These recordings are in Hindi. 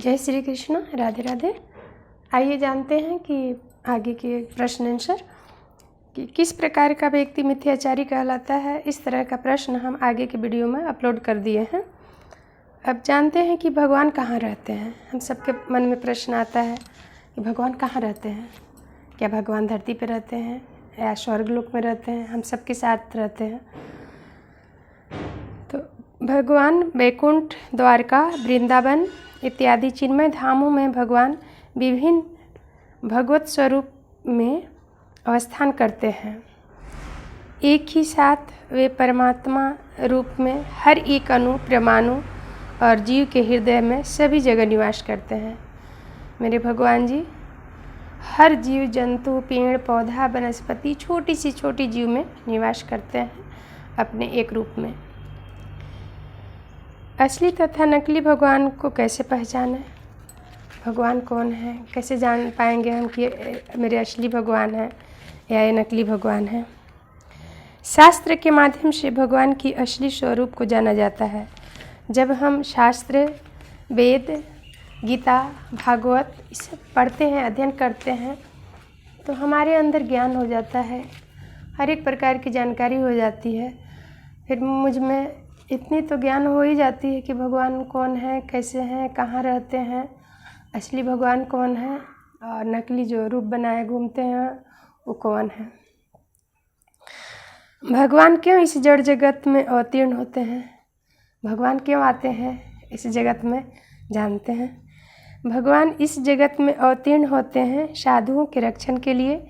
जय श्री कृष्ण, राधे राधे। आइए जानते हैं कि आगे के प्रश्न आंसर कि किस प्रकार का व्यक्ति मिथ्याचारी कहलाता है। इस तरह का प्रश्न हम आगे के वीडियो में अपलोड कर दिए हैं। अब जानते हैं कि भगवान कहाँ रहते हैं। हम सबके मन में प्रश्न आता है कि भगवान कहाँ रहते हैं। क्या भगवान धरती पर रहते हैं या स्वर्गलोक में रहते हैं, हम सबके साथ रहते हैं। तो भगवान वैकुंठ, द्वारका, वृंदावन इत्यादि चिन्मय धामों में भगवान विभिन्न भगवत स्वरूप में अवस्थान करते हैं। एक ही साथ वे परमात्मा रूप में हर एक अणु, परमाणु और जीव के हृदय में सभी जगह निवास करते हैं। मेरे भगवान जी हर जीव जंतु, पेड़ पौधा, वनस्पति, छोटी सी छोटी जीव में निवास करते हैं अपने एक रूप में। असली तथा नकली भगवान को कैसे पहचानें। भगवान कौन है, कैसे जान पाएंगे हम कि मेरे असली भगवान हैं या ये नकली भगवान हैं। शास्त्र के माध्यम से भगवान की असली स्वरूप को जाना जाता है। जब हम शास्त्र, वेद, गीता, भागवत ये सब पढ़ते हैं, अध्ययन करते हैं, तो हमारे अंदर ज्ञान हो जाता है, हर एक प्रकार की जानकारी हो जाती है। फिर मुझ में इतनी तो ज्ञान हो ही जाती है कि भगवान कौन है, कैसे हैं, कहाँ रहते हैं, असली भगवान कौन है और नकली जो रूप बनाए घूमते हैं वो कौन है। भगवान क्यों इस जड़ जगत में अवतीर्ण होते हैं, भगवान क्यों आते हैं इस जगत में, जानते हैं। भगवान इस जगत में अवतीर्ण होते हैं साधुओं के रक्षण के लिए,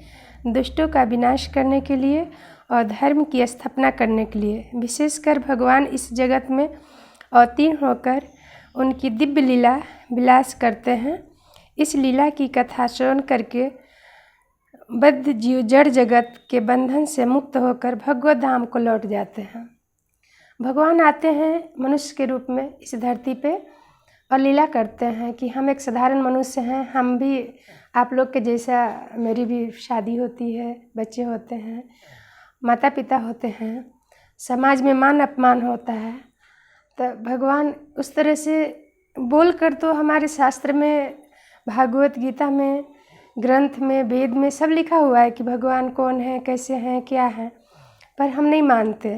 दुष्टों का विनाश करने के लिए और धर्म की स्थापना करने के लिए। विशेषकर भगवान इस जगत में अवतीर्ण होकर उनकी दिव्य लीला विलास करते हैं। इस लीला की कथा श्रवण करके बद्ध जीव जड़ जगत के बंधन से मुक्त होकर भगवत धाम को लौट जाते हैं। भगवान आते हैं मनुष्य के रूप में इस धरती पे और लीला करते हैं कि हम एक साधारण मनुष्य हैं, हम भी आप लोग के जैसा, मेरी भी शादी होती है, बच्चे होते हैं, माता पिता होते हैं, समाज में मान अपमान होता है। तो भगवान उस तरह से बोल कर तो हमारे शास्त्र में, भागवत गीता में, ग्रंथ में, वेद में सब लिखा हुआ है कि भगवान कौन है, कैसे हैं, क्या है, पर हम नहीं मानते।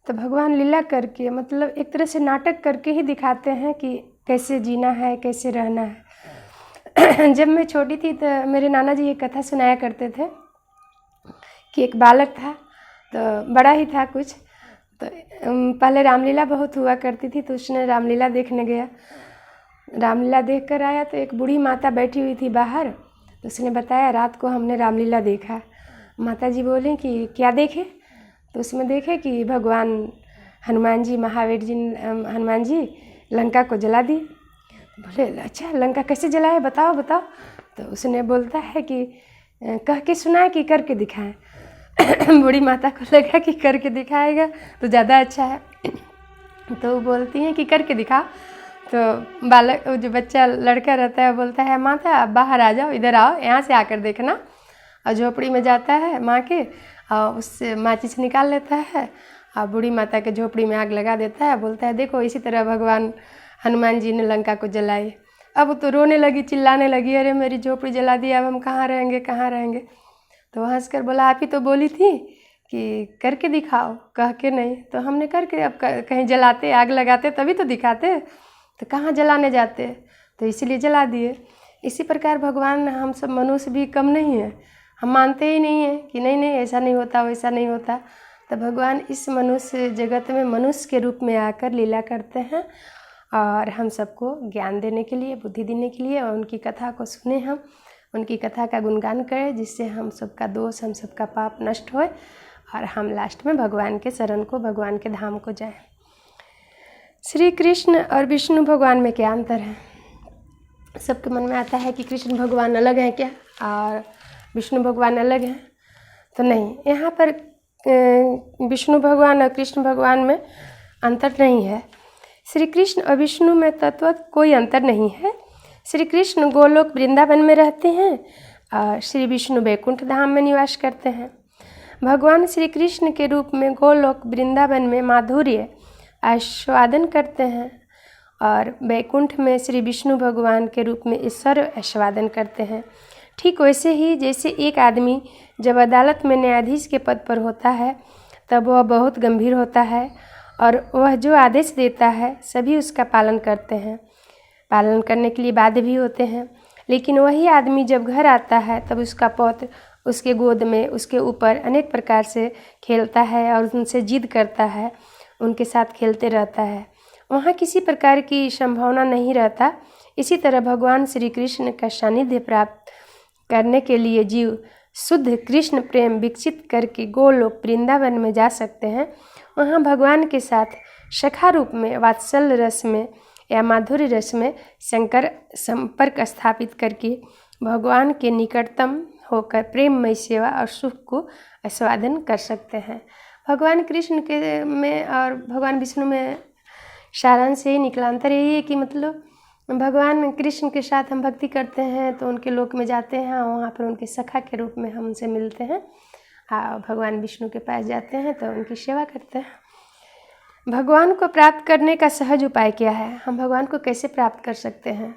तो भगवान लीला करके, मतलब एक तरह से नाटक करके ही दिखाते हैं कि कैसे जीना है, कैसे रहना है। जब मैं छोटी थी तो मेरे नाना जी ये कथा सुनाया करते थे कि एक बालक था, तो बड़ा ही था कुछ, तो पहले रामलीला बहुत हुआ करती थी, तो उसने रामलीला देखने गया। रामलीला देख कर आया तो एक बूढ़ी माता बैठी हुई थी बाहर, तो उसने बताया रात को हमने रामलीला देखा। माता जी बोले कि क्या देखे, तो उसमें देखे कि भगवान हनुमान जी, महावीर जी, हनुमान जी लंका को जला दी। बोले अच्छा, लंका कैसे जलाए, बताओ बताओ। तो उसने बोलता है कि कह के सुनाए कि करके दिखाएं। बूढ़ी माता को लगा कि करके दिखाएगा तो ज़्यादा अच्छा है, तो वो बोलती हैं कि करके दिखाओ। तो बालक, जो बच्चा लड़का रहता है, बोलता है माता आप बाहर आ जाओ, इधर आओ, यहाँ से आकर देखना। और झोपड़ी में जाता है माँ के, और उससे माचिस निकाल लेता है और बूढ़ी माता के झोपड़ी में आग लगा देता है। बोलता है देखो इसी तरह भगवान हनुमान जी ने लंका को जलाई। अब वो तो रोने लगी, चिल्लाने लगी, अरे मेरी झोपड़ी जला दी, अब हम कहाँ रहेंगे, कहाँ रहेंगे। तो हंस कर बोला आप ही तो बोली थी कि करके दिखाओ, कह के नहीं। तो हमने करके, अब कहीं जलाते, आग लगाते तभी तो दिखाते, तो कहाँ जलाने जाते, तो इसीलिए जला दिए। इसी प्रकार भगवान, हम सब मनुष्य भी कम नहीं है, हम मानते ही नहीं हैं कि नहीं नहीं ऐसा नहीं होता, वैसा नहीं होता। तो भगवान इस मनुष्य जगत में मनुष्य के रूप में आकर लीला करते हैं और हम सबको ज्ञान देने के लिए, बुद्धि देने के लिए, और उनकी कथा को सुने, हम उनकी कथा का गुणगान करें, जिससे हम सबका दोष, हम सबका पाप नष्ट होए और हम लास्ट में भगवान के शरण को, भगवान के धाम को जाएं। श्री कृष्ण और विष्णु भगवान में क्या अंतर है। सबके मन में आता है कि कृष्ण भगवान अलग हैं क्या और विष्णु भगवान अलग हैं, तो नहीं, यहाँ पर विष्णु भगवान और कृष्ण भगवान में अंतर नहीं है। श्री कृष्ण और विष्णु में तत्व कोई अंतर नहीं है। श्री कृष्ण गोलोक वृंदावन में रहते हैं और श्री विष्णु वैकुंठ धाम में निवास करते हैं। भगवान श्री कृष्ण के रूप में गोलोक वृंदावन में माधुर्य आस्वादन करते हैं और वैकुंठ में श्री विष्णु भगवान के रूप में ईश्वर आस्वादन करते हैं। ठीक वैसे ही जैसे एक आदमी जब अदालत में न्यायाधीश के पद पर होता है तब वह बहुत गंभीर होता है और वह जो आदेश देता है सभी उसका पालन करते हैं, पालन करने के लिए बाध्य भी होते हैं। लेकिन वही आदमी जब घर आता है तब उसका पौत्र उसके गोद में उसके ऊपर अनेक प्रकार से खेलता है और उनसे जिद करता है, उनके साथ खेलते रहता है, वहाँ किसी प्रकार की संभावना नहीं रहता। इसी तरह भगवान श्री कृष्ण का सानिध्य प्राप्त करने के लिए जीव शुद्ध कृष्ण प्रेम विकसित करके गोलोक वृंदावन में जा सकते हैं। वहाँ भगवान के साथ सखा रूप में वात्सल्य रस में या माधुर्य रस में शंकर संपर्क स्थापित करके भगवान के निकटतम होकर प्रेममय सेवा और सुख को आस्वादन कर सकते हैं। भगवान कृष्ण के में और भगवान विष्णु में सारांश यही निकला। अंतर यही है कि मतलब भगवान कृष्ण के साथ हम भक्ति करते हैं तो उनके लोक में जाते हैं, वहाँ पर उनके सखा के रूप में हम उनसे मिलते हैं। भगवान विष्णु के पास जाते हैं तो उनकी सेवा करते हैं। भगवान को प्राप्त करने का सहज उपाय क्या है? हम भगवान को कैसे प्राप्त कर सकते हैं?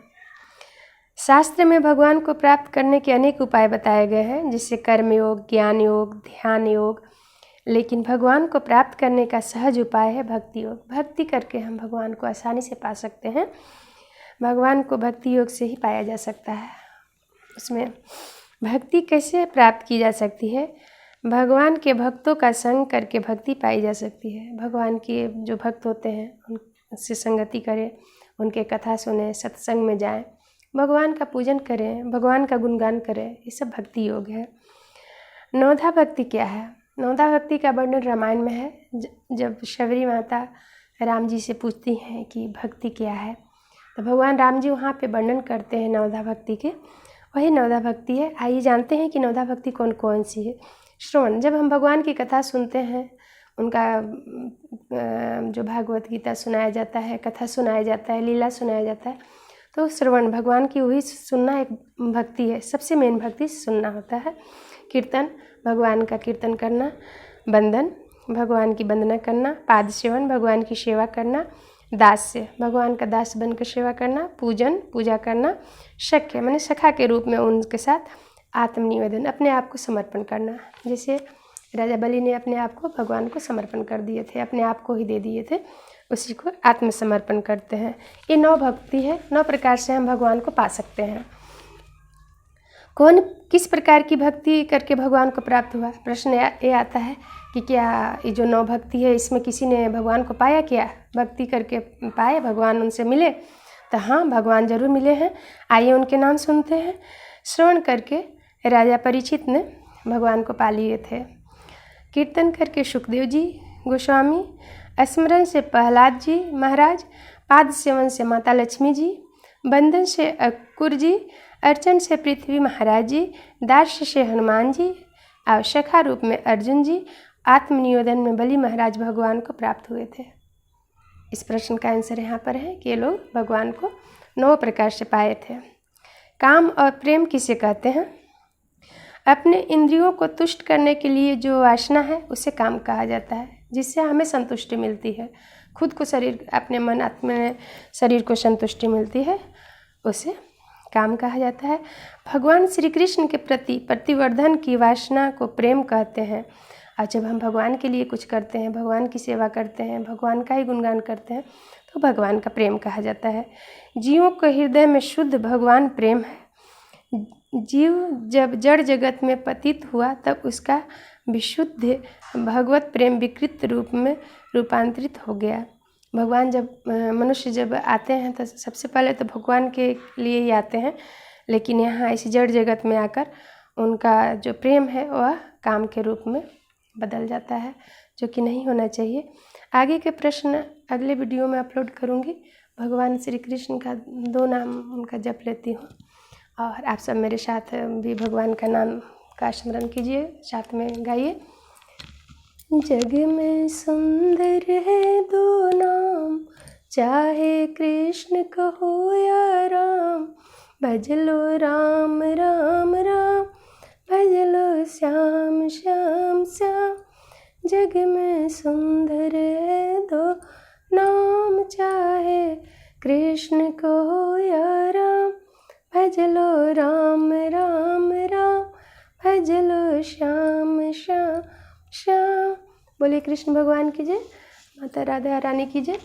शास्त्र में भगवान को प्राप्त करने के अनेक उपाय बताए गए हैं, जिससे कर्म योग, ज्ञान योग, ध्यान योग। लेकिन भगवान को प्राप्त करने का सहज उपाय है भक्ति योग। भक्ति करके हम भगवान को आसानी से पा सकते हैं। भगवान को भक्ति योग से ही पाया जा सकता है। उसमें भक्ति कैसे प्राप्त की जा सकती है? भगवान के भक्तों का संग करके भक्ति पाई जा सकती है। भगवान के जो भक्त होते हैं उनसे संगति करें, उनके कथा सुने, सत्संग में जाएं, भगवान का पूजन करें, भगवान का गुणगान करें, ये सब भक्ति योग है। नवधा भक्ति क्या है? नवधा भक्ति का वर्णन रामायण में है। जब शबरी माता राम जी से पूछती हैं कि भक्ति क्या है, तो भगवान राम जी वहाँ पे वर्णन करते हैं नवधा भक्ति के। वही नवधा भक्ति है। आइए जानते हैं कि नवधा भक्ति कौन कौन सी है। श्रवण, जब हम भगवान की कथा सुनते हैं, उनका जो भागवत गीता सुनाया जाता है, कथा सुनाया जाता है, लीला सुनाया जाता है, तो श्रवण भगवान की वही सुनना एक भक्ति है। सबसे मेन भक्ति सुनना होता है। कीर्तन, भगवान का कीर्तन करना, वंदन, भगवान की वंदना करना, पाद सेवन, भगवान की सेवा करना, दास्य, भगवान का दास बनकर सेवा करना, पूजन, पूजा करना, सख्य माने सखा के रूप में उनके साथ आत्मनिवेदन, अपने आप को समर्पण करना। जैसे राजा बलि ने अपने आप को भगवान को समर्पण कर दिए थे, अपने आप को ही दे दिए थे, उसी को आत्मसमर्पण करते हैं। ये 9 भक्ति है। 9 प्रकार से हम भगवान को पा सकते हैं। कौन किस प्रकार की भक्ति करके भगवान को प्राप्त हुआ? प्रश्न ये आता है कि क्या ये जो 9 भक्ति है इसमें किसी ने भगवान को पाया? क्या भक्ति करके पाए, भगवान उनसे मिले? तो हाँ, भगवान जरूर मिले हैं। आइए उनके नाम सुनते हैं। श्रवण करके राजा परीक्षित ने भगवान को पा लिए थे। कीर्तन करके सुखदेव जी गोस्वामी, स्मरण से प्रहलाद जी महाराज, पाद सेवन से माता लक्ष्मी जी, बंधन से अक्रूर जी, अर्चन से पृथ्वी महाराज जी, दास्य से हनुमान जी, और सखा रूप में अर्जुन जी, आत्मनिवेदन में बलि महाराज भगवान को प्राप्त हुए थे। इस प्रश्न का आंसर यहाँ पर है कि ये लोग भगवान को 9 प्रकार से पाए थे। काम और प्रेम किसे कहते हैं? अपने इंद्रियों को तुष्ट करने के लिए जो वासना है उसे काम कहा जाता है, जिससे हमें संतुष्टि मिलती है। खुद को शरीर, अपने मन, अपने शरीर को संतुष्टि मिलती है, उसे काम कहा जाता है। भगवान श्री कृष्ण के प्रति प्रतिवर्धन की वासना को प्रेम कहते हैं। और जब हम भगवान के लिए कुछ करते हैं, भगवान की सेवा करते हैं, भगवान का ही गुणगान करते हैं, तो भगवान का प्रेम कहा जाता है। जीवों के हृदय में शुद्ध भगवान प्रेम है। जीव जब जड़ जगत में पतित हुआ तब उसका विशुद्ध भगवत प्रेम विकृत रूप में रूपांतरित हो गया। भगवान जब मनुष्य जब आते हैं तो सबसे पहले तो भगवान के लिए ही आते हैं, लेकिन यहाँ इस जड़ जगत में आकर उनका जो प्रेम है वह काम के रूप में बदल जाता है, जो कि नहीं होना चाहिए। आगे के प्रश्न अगले वीडियो में अपलोड करूँगी। भगवान श्री कृष्ण का 2 नाम उनका जप लेती हूँ, और आप सब मेरे साथ भी भगवान का नाम का स्मरण कीजिए, साथ में गाइए। जग में सुंदर है 2 नाम, चाहे कृष्ण कहो या राम, भज लो राम राम राम, भज लो श्याम श्याम श्याम। जग में सुंदर है 2 नाम, चाहे कृष्ण को या राम, भज लो राम राम राम, भज लो श्याम श्याम श्याम। बोलिए कृष्ण भगवान की जय, माता राधा रानी की जय।